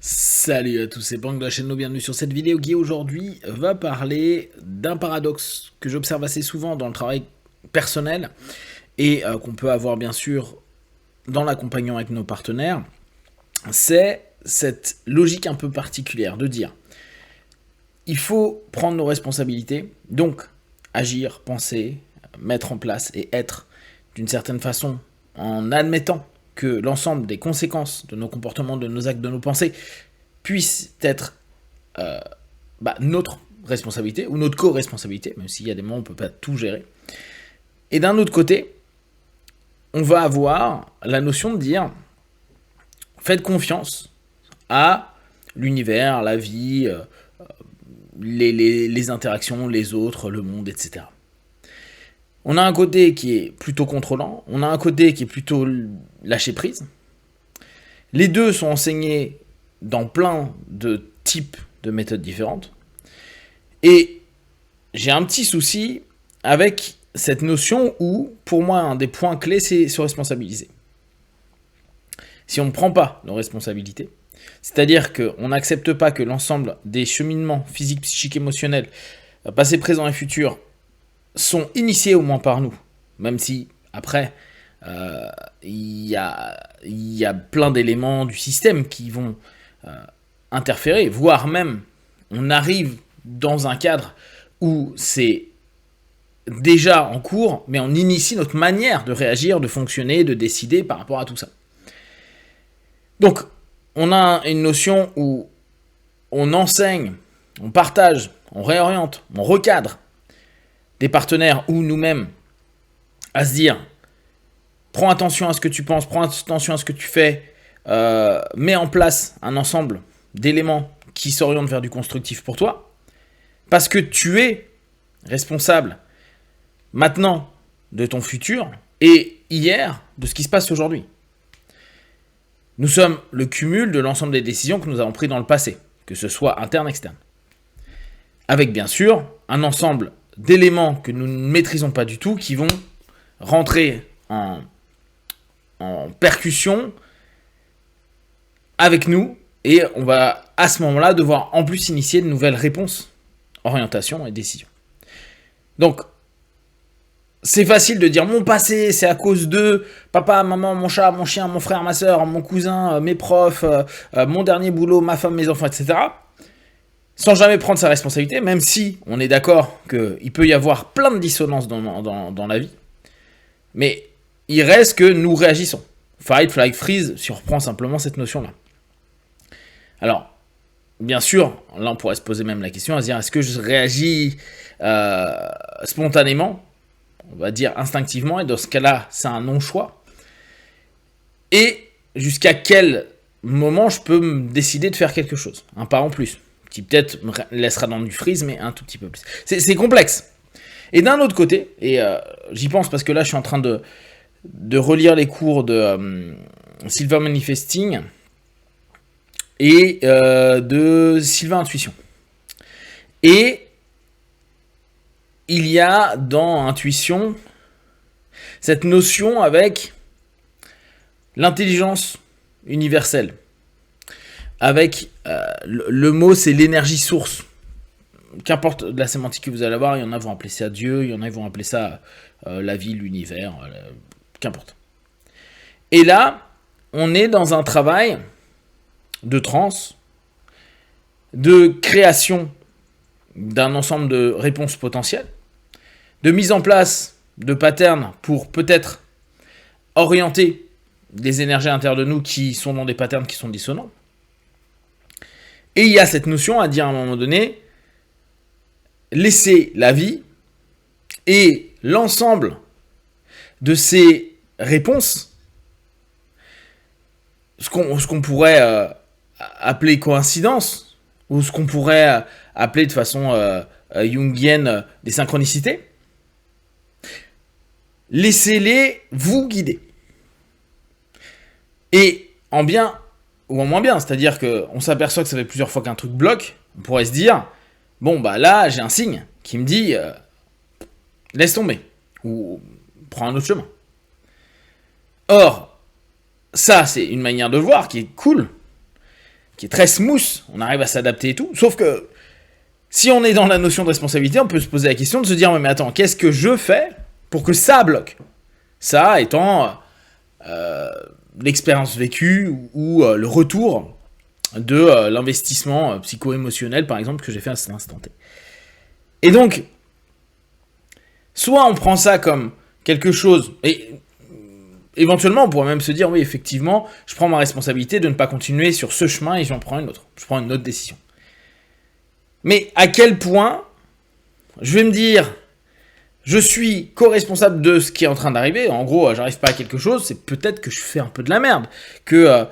Salut à tous, c'est Bang de la chaîne No, bienvenue sur cette vidéo qui aujourd'hui va parler d'un paradoxe que j'observe assez souvent dans le travail personnel et qu'on peut avoir bien sûr dans l'accompagnement avec nos partenaires. C'est cette logique un peu particulière de dire il faut prendre nos responsabilités, donc agir, penser, mettre en place et être d'une certaine façon en admettant que l'ensemble des conséquences de nos comportements, de nos actes, de nos pensées puissent être notre responsabilité ou notre co-responsabilité, même s'il y a des moments où on ne peut pas tout gérer. Et d'un autre côté, on va avoir la notion de dire faites confiance à l'univers, la vie, les interactions, les autres, le monde, etc. On a un côté qui est plutôt contrôlant, on a un côté qui est plutôt lâcher prise. Les deux sont enseignés dans plein de types de méthodes différentes. Et j'ai un petit souci avec cette notion où, pour moi, un des points clés, c'est se responsabiliser. Si on ne prend pas nos responsabilités, c'est-à-dire qu'on n'accepte pas que l'ensemble des cheminements physiques, psychiques, émotionnels, passés, présents et futurs, sont initiés au moins par nous, même si, après, il y a plein d'éléments du système qui vont interférer, voire même, on arrive dans un cadre où c'est déjà en cours, mais on initie notre manière de réagir, de fonctionner, de décider par rapport à tout ça. Donc, on a une notion où on enseigne, on partage, on réoriente, on recadre des partenaires ou nous-mêmes à se dire prends attention à ce que tu penses, prends attention à ce que tu fais, mets en place un ensemble d'éléments qui s'orientent vers du constructif pour toi, parce que tu es responsable maintenant de ton futur et hier de ce qui se passe aujourd'hui. Nous sommes le cumul de l'ensemble des décisions que nous avons prises dans le passé, que ce soit interne, externe. Avec bien sûr un ensemble d'éléments que nous ne maîtrisons pas du tout qui vont rentrer en percussion avec nous et on va à ce moment-là devoir en plus initier de nouvelles réponses, orientations et décisions. Donc, c'est facile de dire mon passé, c'est à cause de papa, maman, mon chat, mon chien, mon frère, ma soeur, mon cousin, mes profs, mon dernier boulot, ma femme, mes enfants, etc. Sans jamais prendre sa responsabilité, même si on est d'accord qu'il peut y avoir plein de dissonances dans la vie. Mais il reste que nous réagissons. Fight, flight, freeze, si on reprend simplement cette notion-là. Alors, bien sûr, là on pourrait se poser même la question à se dire est-ce que je réagis spontanément, on va dire instinctivement, et dans ce cas-là, c'est un non-choix. Et jusqu'à quel moment je peux me décider de faire quelque chose, un pas en plus, qui peut-être me laissera dans du freeze, mais un tout petit peu plus. C'est complexe. Et d'un autre côté, et j'y pense parce que là je suis en train de relire les cours de Silver Manifesting et de Sylvain Intuition. Et il y a dans Intuition cette notion avec l'intelligence universelle. Avec le mot, c'est l'énergie source. Qu'importe de la sémantique que vous allez avoir, il y en a qui vont appeler ça Dieu, il y en a qui vont appeler ça la vie, l'univers, qu'importe. Et là, on est dans un travail de transe, de création d'un ensemble de réponses potentielles, de mise en place de patterns pour peut-être orienter des énergies intérieures de nous qui sont dans des patterns qui sont dissonants. Et il y a cette notion à dire à un moment donné, laisser la vie et l'ensemble de ces réponses, ce qu'on pourrait appeler coïncidence, ou ce qu'on pourrait appeler de façon jungienne des synchronicités, laissez-les vous guider. Et en bien ou en moins bien, c'est-à-dire qu'on s'aperçoit que ça fait plusieurs fois qu'un truc bloque, on pourrait se dire, bon bah là j'ai un signe qui me dit, laisse tomber, ou prends un autre chemin. Or, ça c'est une manière de voir qui est cool, qui est très smooth, on arrive à s'adapter et tout, sauf que si on est dans la notion de responsabilité, on peut se poser la question de se dire, mais attends, qu'est-ce que je fais pour que ça bloque? Ça étant l'expérience vécue ou le retour de l'investissement psycho-émotionnel, par exemple, que j'ai fait à cet instant T. Et donc, soit on prend ça comme quelque chose, et éventuellement on pourrait même se dire, oui, effectivement, je prends ma responsabilité de ne pas continuer sur ce chemin et j'en prends une autre. Je prends une autre décision. Mais à quel point je vais me dire, je suis co-responsable de ce qui est en train d'arriver, en gros, j'arrive pas à quelque chose, c'est peut-être que je fais un peu de la merde, que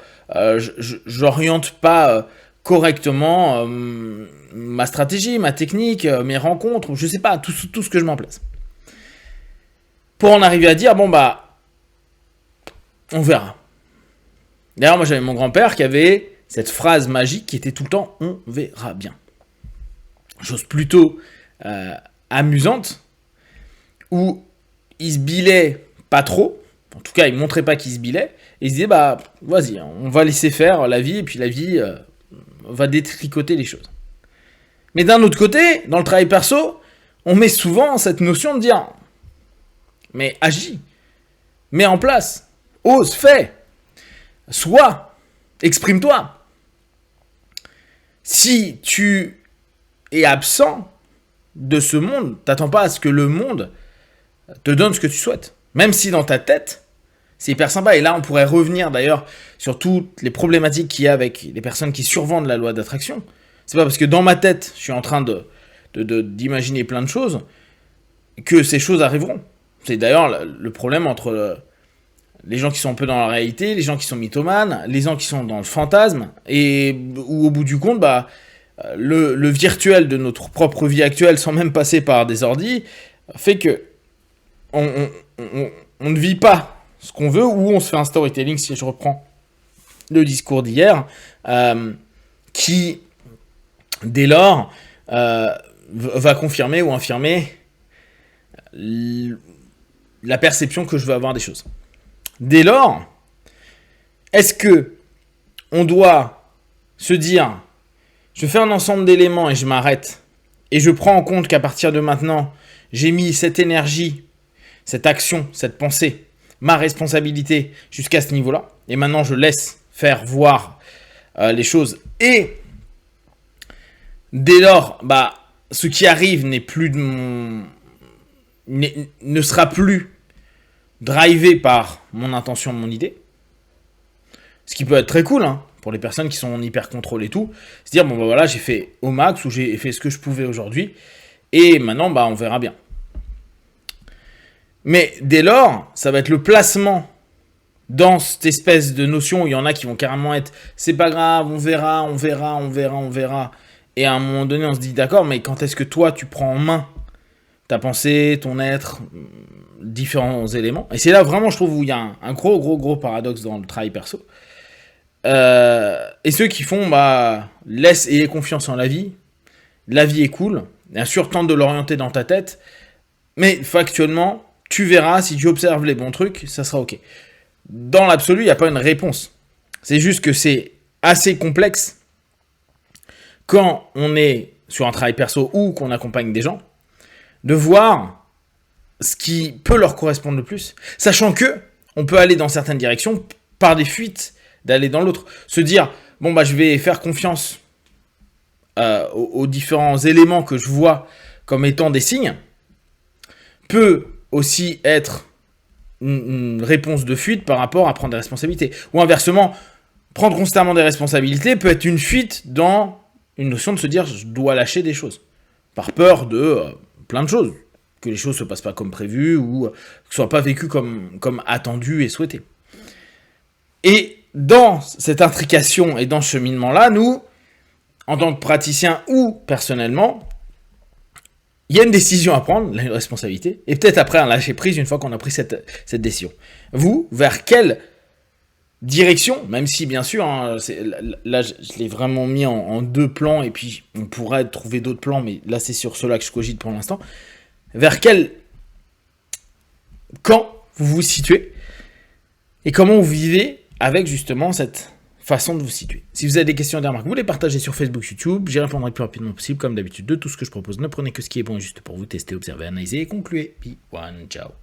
j'oriente pas correctement ma stratégie, ma technique, mes rencontres, je sais pas, tout ce que je m'en place. Pour en arriver à dire, bon bah, on verra. D'ailleurs, moi j'avais mon grand-père qui avait cette phrase magique qui était tout le temps, on verra bien. Chose plutôt amusante, où il se bilait pas trop, en tout cas il montrait pas qu'il se bilait, et il se disait, bah vas-y, on va laisser faire la vie, et puis la vie va détricoter les choses. Mais d'un autre côté, dans le travail perso, on met souvent cette notion de dire, mais agis, mets en place, ose, fais, sois, exprime-toi. Si tu es absent de ce monde, t'attends pas à ce que le monde te donne ce que tu souhaites. Même si dans ta tête, c'est hyper sympa. Et là, on pourrait revenir d'ailleurs sur toutes les problématiques qu'il y a avec les personnes qui survendent la loi d'attraction. C'est pas parce que dans ma tête, je suis en train d'imaginer plein de choses que ces choses arriveront. C'est d'ailleurs le problème entre les gens qui sont un peu dans la réalité, les gens qui sont mythomanes, les gens qui sont dans le fantasme, et où au bout du compte, bah, le virtuel de notre propre vie actuelle, sans même passer par des ordis, fait que on ne vit pas ce qu'on veut, ou on se fait un storytelling, si je reprends le discours d'hier, qui, dès lors, va confirmer ou infirmer la perception que je veux avoir des choses. Dès lors, est-ce que on doit se dire, je fais un ensemble d'éléments et je m'arrête, et je prends en compte qu'à partir de maintenant, j'ai mis cette énergie, cette action, cette pensée, ma responsabilité jusqu'à ce niveau-là, et maintenant je laisse faire voir les choses, et dès lors, bah, ce qui arrive n'est plus de mon... ne sera plus drivé par mon intention, mon idée, ce qui peut être très cool, hein, pour les personnes qui sont en hyper contrôle et tout, se dire, bon bah voilà, j'ai fait au max, ou j'ai fait ce que je pouvais aujourd'hui, et maintenant, bah on verra bien. Mais dès lors, ça va être le placement dans cette espèce de notion où il y en a qui vont carrément être, c'est pas grave, on verra, et à un moment donné, on se dit, d'accord, mais quand est-ce que toi, tu prends en main ta pensée, ton être, différents éléments. Et c'est là vraiment, je trouve, où il y a un gros paradoxe dans le travail perso. Et ceux qui font, bah, laisse et aie confiance en la vie est cool. Bien sûr, tente de l'orienter dans ta tête, mais factuellement, tu verras, si tu observes les bons trucs, ça sera ok. Dans l'absolu, il n'y a pas une réponse. C'est juste que c'est assez complexe quand on est sur un travail perso ou qu'on accompagne des gens, de voir ce qui peut leur correspondre le plus, sachant que on peut aller dans certaines directions par des fuites, d'aller dans l'autre. Se dire, bon bah je vais faire confiance aux différents éléments que je vois comme étant des signes, peut aussi être une réponse de fuite par rapport à prendre des responsabilités. Ou inversement, prendre constamment des responsabilités peut être une fuite dans une notion de se dire, je dois lâcher des choses, par peur de plein de choses, que les choses ne se passent pas comme prévu, ou que ce ne soit pas vécu comme attendu et souhaité. Et dans cette intrication et dans ce cheminement-là, nous, en tant que praticiens ou personnellement, il y a une décision à prendre, la responsabilité, et peut-être après un lâcher-prise une fois qu'on a pris cette décision. Vous, vers quelle direction, même si bien sûr, hein, là je l'ai vraiment mis en deux plans, et puis on pourrait trouver d'autres plans, mais là c'est sur cela que je cogite pour l'instant, vers quel camp vous vous situez, et comment vous vivez avec justement cette façon de vous situer. Si vous avez des questions et des remarques, vous les partagez sur Facebook, YouTube. J'y répondrai le plus rapidement possible. Comme d'habitude, de tout ce que je propose, ne prenez que ce qui est bon et juste pour vous. Testez, observez, analysez et concluez. P1, ciao.